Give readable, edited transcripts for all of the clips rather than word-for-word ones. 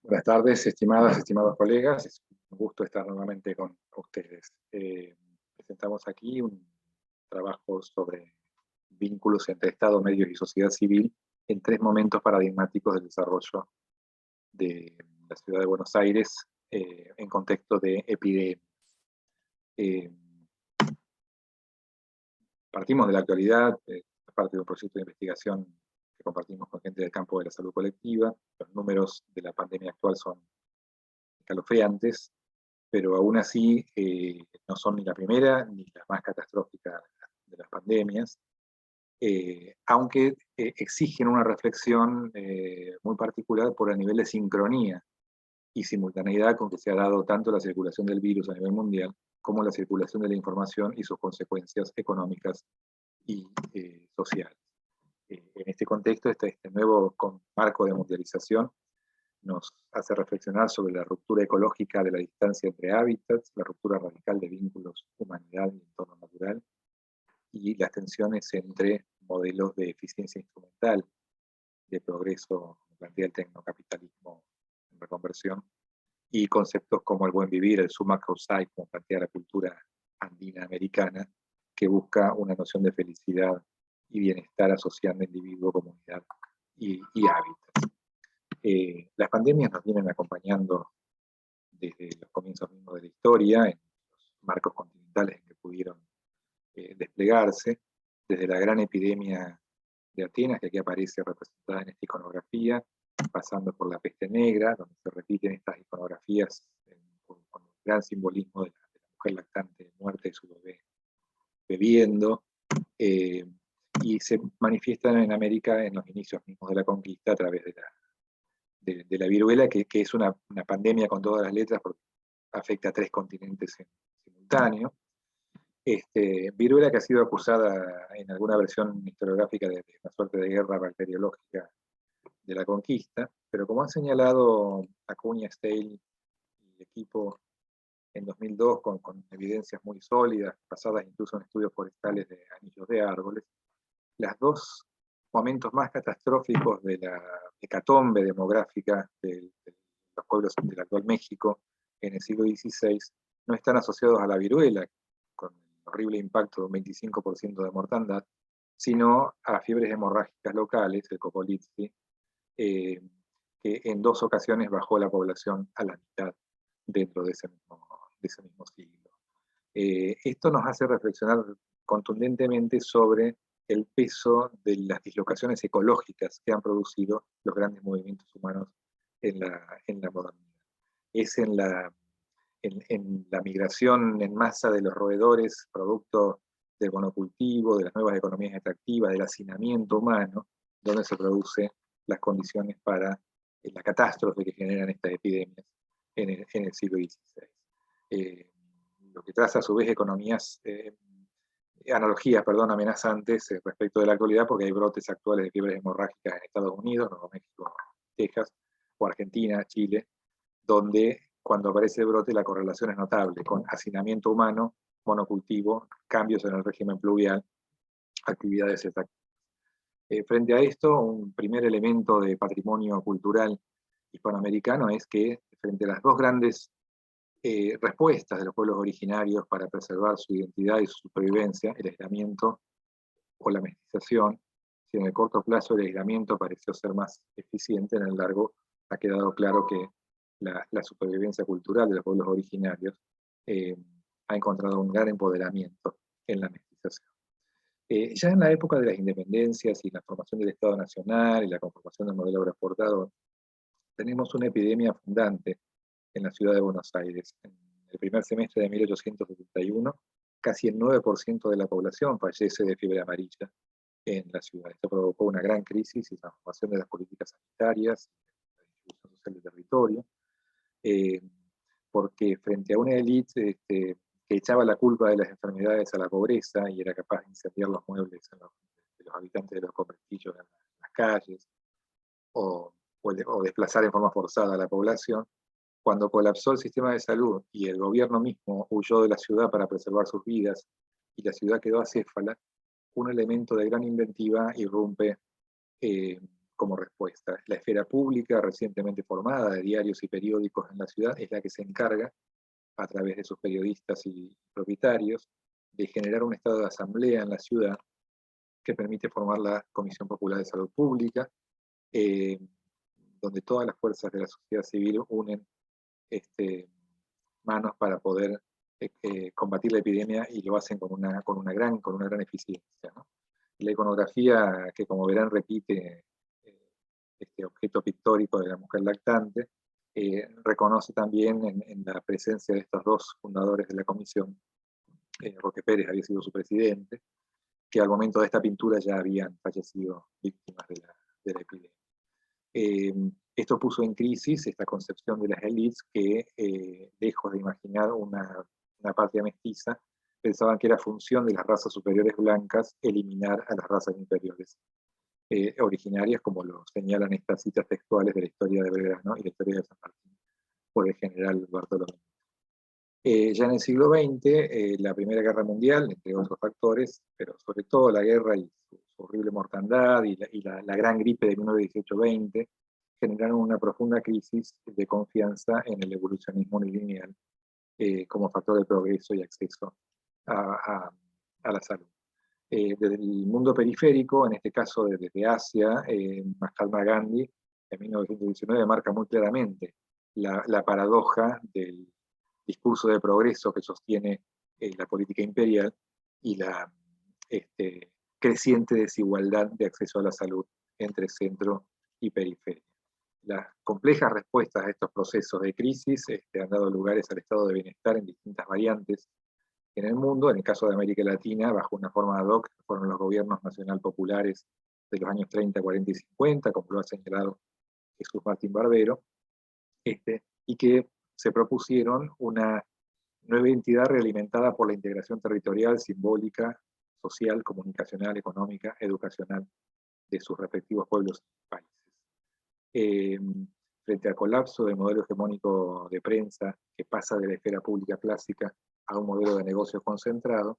Buenas tardes, estimadas, estimados colegas. Es un gusto estar nuevamente con ustedes. Presentamos aquí un trabajo sobre vínculos entre Estado, medios y sociedad civil en tres momentos paradigmáticos del desarrollo de la ciudad de Buenos Aires en contexto de epidemia. Partimos de la actualidad, parte de un proyecto de investigación que compartimos con gente del campo de la salud colectiva. Los números de la pandemia actual son escalofriantes, pero aún así no son ni la primera ni la más catastrófica de las pandemias, aunque exigen una reflexión muy particular por el nivel de sincronía y simultaneidad con que se ha dado tanto la circulación del virus a nivel mundial como la circulación de la información y sus consecuencias económicas y sociales. En este contexto, este nuevo marco de mundialización nos hace reflexionar sobre la ruptura ecológica de la distancia entre hábitats, la ruptura radical de vínculos humanidad y entorno natural, y las tensiones entre modelos de eficiencia instrumental, de progreso, como plantea el tecnocapitalismo en reconversión, y conceptos como el buen vivir, el summa causai, como plantea la cultura andina americana, que busca una noción de felicidad y bienestar asociando individuo, comunidad y hábitat. Las pandemias nos vienen acompañando desde los comienzos mismos de la historia, en los marcos continentales en que pudieron desplegarse, desde la gran epidemia de Atenas, que aquí aparece representada en esta iconografía, pasando por la peste negra, donde se repiten estas iconografías con un gran simbolismo de la mujer lactante, muerte de su bebé bebiendo, y se manifiestan en América en los inicios mismos de la conquista a través de la viruela, que es una pandemia con todas las letras porque afecta a 3 continentes en simultáneo. Viruela que ha sido acusada en alguna versión historiográfica de una suerte de guerra bacteriológica de la conquista, pero como han señalado Acuña, Steil y equipo en 2002 con evidencias muy sólidas, basadas incluso en estudios forestales de anillos de árboles, las dos momentos más catastróficos de la hecatombe demográfica de los pueblos del actual México en el siglo XVI no están asociados a la viruela, con el horrible impacto de un 25% de mortandad, sino a fiebres hemorrágicas locales, el Cocolizzi, que en 2 ocasiones bajó la población a la mitad dentro de ese mismo siglo. Esto nos hace reflexionar contundentemente sobre el peso de las dislocaciones ecológicas que han producido los grandes movimientos humanos en la modernidad. Es en la migración en masa de los roedores, producto del monocultivo, de las nuevas economías extractivas, del hacinamiento humano, donde se producen las condiciones para la catástrofe que generan estas epidemias en el siglo XVI. Lo que traza a su vez analogías amenazantes respecto de la actualidad, porque hay brotes actuales de fiebres hemorrágicas en Estados Unidos, Nuevo México, Texas, o Argentina, Chile, donde cuando aparece el brote la correlación es notable, con hacinamiento humano, monocultivo, cambios en el régimen pluvial, actividades extractivas. Frente a esto, un primer elemento de patrimonio cultural hispanoamericano es que, frente a las dos grandes respuestas de los pueblos originarios para preservar su identidad y su supervivencia, el aislamiento o la mestización, si en el corto plazo el aislamiento pareció ser más eficiente, en el largo ha quedado claro que la supervivencia cultural de los pueblos originarios ha encontrado un gran empoderamiento en la mestización. Ya en la época de las independencias y la formación del Estado Nacional y la conformación del modelo agroexportador, tenemos una epidemia abundante en la ciudad de Buenos Aires. En el primer semestre de 1871, casi el 9% de la población fallece de fiebre amarilla en la ciudad. Esto provocó una gran crisis y transformación de las políticas sanitarias, la distribución social del territorio, porque frente a una élite que echaba la culpa de las enfermedades a la pobreza y era capaz de incendiar los muebles de los habitantes de los conventillos en las calles, o desplazar en forma forzada a la población, cuando colapsó el sistema de salud y el gobierno mismo huyó de la ciudad para preservar sus vidas y la ciudad quedó acéfala, un elemento de gran inventiva irrumpe como respuesta. La esfera pública recientemente formada de diarios y periódicos en la ciudad es la que se encarga, a través de sus periodistas y propietarios, de generar un estado de asamblea en la ciudad que permite formar la Comisión Popular de Salud Pública, donde todas las fuerzas de la sociedad civil unen manos para poder combatir la epidemia, y lo hacen con una gran eficiencia, ¿no? La iconografía, que como verán repite este objeto pictórico de la mujer lactante, reconoce también en la presencia de estos dos fundadores de la comisión, Roque Pérez había sido su presidente, que al momento de esta pintura ya habían fallecido víctimas de la epidemia. Esto puso en crisis esta concepción de las élites que, lejos de imaginar una patria mestiza, pensaban que era función de las razas superiores blancas eliminar a las razas inferiores originarias, como lo señalan estas citas textuales de la historia de Belgrano y la historia de San Martín, por el general Bartolomé. Ya en el siglo XX, la Primera Guerra Mundial, entre otros factores, pero sobre todo la guerra y su horrible mortandad y la gran gripe de 1918-20, generaron una profunda crisis de confianza en el evolucionismo unilineal como factor de progreso y acceso a la salud. Desde el mundo periférico, en este caso desde Asia, Mahatma Gandhi, en 1919, marca muy claramente la paradoja del discurso de progreso que sostiene la política imperial y la creciente desigualdad de acceso a la salud entre centro y periferia. Las complejas respuestas a estos procesos de crisis han dado lugares al estado de bienestar en distintas variantes en el mundo. En el caso de América Latina, bajo una forma ad hoc, fueron los gobiernos nacional populares de los años 30, 40 y 50, como lo ha señalado Jesús Martín Barbero, y que se propusieron una nueva entidad realimentada por la integración territorial, simbólica, social, comunicacional, económica, educacional de sus respectivos pueblos y países. Frente al colapso del modelo hegemónico de prensa, que pasa de la esfera pública clásica a un modelo de negocio concentrado,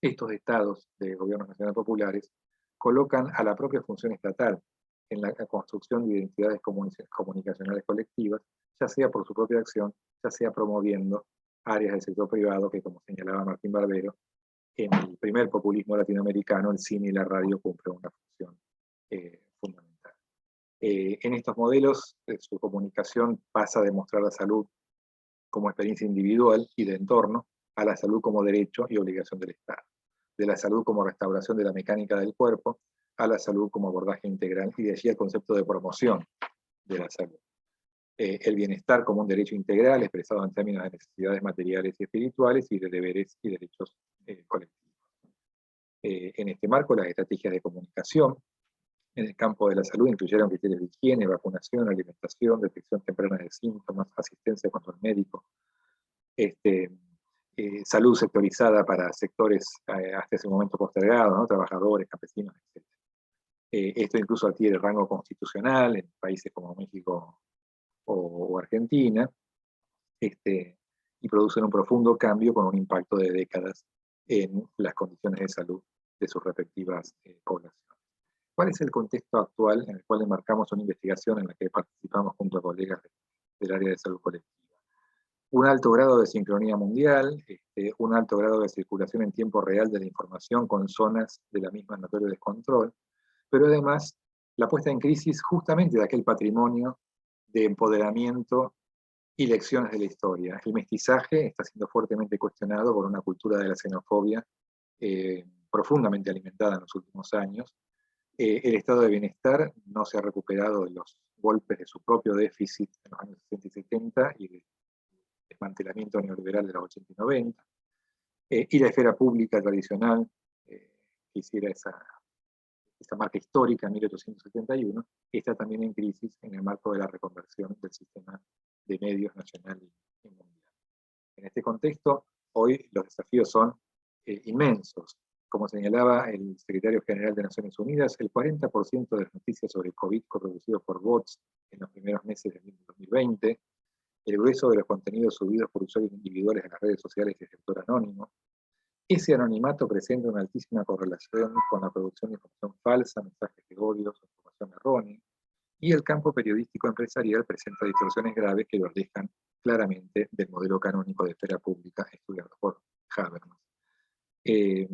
estos estados de gobiernos nacionales populares colocan a la propia función estatal en la construcción de identidades comunicacionales colectivas, ya sea por su propia acción, ya sea promoviendo áreas del sector privado que, como señalaba Martín Barbero, en el primer populismo latinoamericano, el cine y la radio cumplen una función fundamental. En estos modelos, su comunicación pasa de mostrar la salud como experiencia individual y de entorno, a la salud como derecho y obligación del Estado. De la salud como restauración de la mecánica del cuerpo, a la salud como abordaje integral, y de allí el concepto de promoción de la salud. El bienestar como un derecho integral, expresado en términos de necesidades materiales y espirituales, y de deberes y derechos colectivos. En este marco, las estrategias de comunicación en el campo de la salud incluyeron criterios de higiene, vacunación, alimentación, detección temprana de síntomas, asistencia con el médico, salud sectorizada para sectores hasta ese momento postergados, ¿no? Trabajadores, campesinos, etc. Esto incluso adquiere rango constitucional en países como México o Argentina, y producen un profundo cambio con un impacto de décadas en las condiciones de salud de sus respectivas poblaciones. ¿Cuál es el contexto actual en el cual enmarcamos una investigación en la que participamos junto a colegas del área de salud colectiva? Un alto grado de sincronía mundial, un alto grado de circulación en tiempo real de la información con zonas de la misma notorio descontrol, pero además la puesta en crisis justamente de aquel patrimonio de empoderamiento y lecciones de la historia. El mestizaje está siendo fuertemente cuestionado por una cultura de la xenofobia profundamente alimentada en los últimos años. El estado de bienestar no se ha recuperado de los golpes de su propio déficit en los años 60 y 70 y de desmantelamiento neoliberal de los 80 y 90, y la esfera pública tradicional, que hiciera esa marca histórica en 1871, está también en crisis en el marco de la reconversión del sistema de medios nacional y mundial. En este contexto, hoy los desafíos son inmensos. Como señalaba el secretario general de Naciones Unidas, el 40% de las noticias sobre COVID producidos por bots en los primeros meses de 2020, el grueso de los contenidos subidos por usuarios individuales en las redes sociales y el sector anónimo. Ese anonimato presenta una altísima correlación con la producción de información falsa, mensajes de odio, información información errónea, y el campo periodístico empresarial presenta distorsiones graves que lo alejan claramente del modelo canónico de esfera pública estudiado por Habermas. En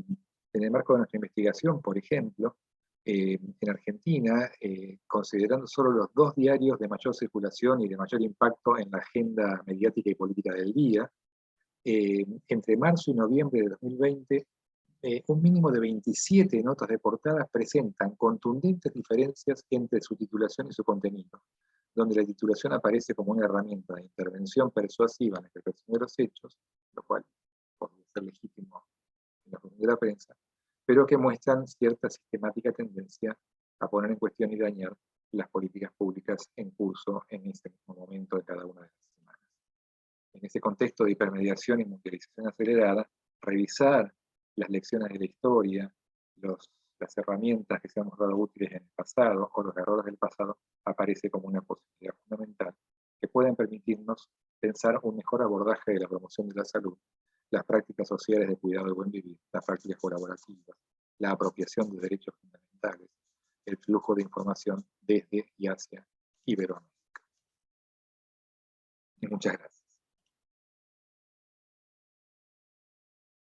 el marco de nuestra investigación, por ejemplo, en Argentina, considerando solo los 2 diarios de mayor circulación y de mayor impacto en la agenda mediática y política del día, entre marzo y noviembre de 2020, un mínimo de 27 notas de portada presentan contundentes diferencias entre su titulación y su contenido, donde la titulación aparece como una herramienta de intervención persuasiva en la interpretación de los hechos, lo cual podría ser legítimo en la opinión de la prensa, pero que muestran cierta sistemática tendencia a poner en cuestión y dañar las políticas públicas en curso en ese mismo momento de cada una de las semanas. En ese contexto de hipermediación y mundialización acelerada, revisar las lecciones de la historia, las herramientas que se han mostrado útiles en el pasado o los errores del pasado, aparece como una posibilidad fundamental que pueden permitirnos pensar un mejor abordaje de la promoción de la salud, las prácticas sociales de cuidado del buen vivir, las prácticas colaborativas, la apropiación de derechos fundamentales, el flujo de información desde y hacia Iberoamérica. Y muchas gracias.